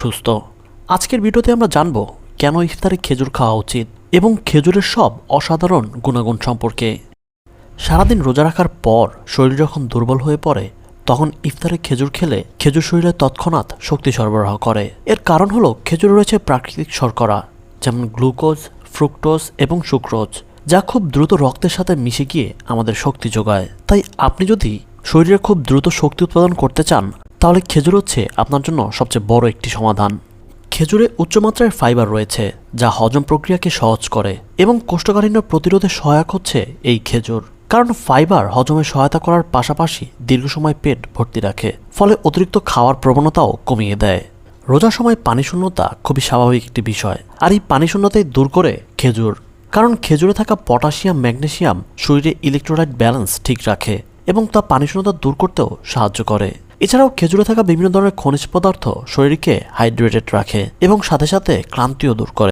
সুস্থ। আজকের ভিডিওতে আমরা জানব কেন ইফতারে খেজুর খাওয়া উচিত এবং খেজুরের সব অসাধারণ গুণাগুণ সম্পর্কে। সারাদিন রোজা রাখার পর শরীর যখন দুর্বল হয়ে পড়ে তখন ইফতারে খেজুর খেলে খেজুর শরীরে তৎক্ষণাৎ শক্তি সরবরাহ করে। এর কারণ হলো খেজুরে রয়েছে প্রাকৃতিক শর্করা যেমন গ্লুকোজ, ফ্রুক্টোজ এবং সুক্রোজ, যা খুব দ্রুত রক্তের সাথে মিশে গিয়ে আমাদের শক্তি যোগায়। তাই আপনি যদি শরীরে খুব দ্রুত শক্তি উৎপাদন করতে চান তাহলে খেজুর হচ্ছে আপনার জন্য সবচেয়ে বড় একটি সমাধান। খেজুরে উচ্চমাত্রায় ফাইবার রয়েছে যা হজম প্রক্রিয়াকে সহজ করে এবং কোষ্ঠকাঠিন্য প্রতিরোধে সহায়ক হচ্ছে এই খেজুর। কারণ ফাইবার হজমে সহায়তা করার পাশাপাশি দীর্ঘ সময় পেট ভর্তি রাখে, ফলে অতিরিক্ত খাওয়ার প্রবণতাও কমিয়ে দেয়। রোজার সময় পানিশূন্যতা খুবই স্বাভাবিক একটি বিষয়, আর এই পানিশূন্যতাই দূর করে খেজুর। কারণ খেজুরে থাকা পটাশিয়াম, ম্যাগনেসিয়াম শরীরে ইলেকট্রোলাইট ব্যালেন্স ঠিক রাখে এবং তা পানিশূন্যতা দূর করতেও সাহায্য করে। এছাড়াও খেজুরে থাকা বিভিন্ন ধরনের খনিজ পদার্থ শরীরকে হাইড্রেটেড রাখে এবং সাথে সাথে ক্লান্তিও দূর করে।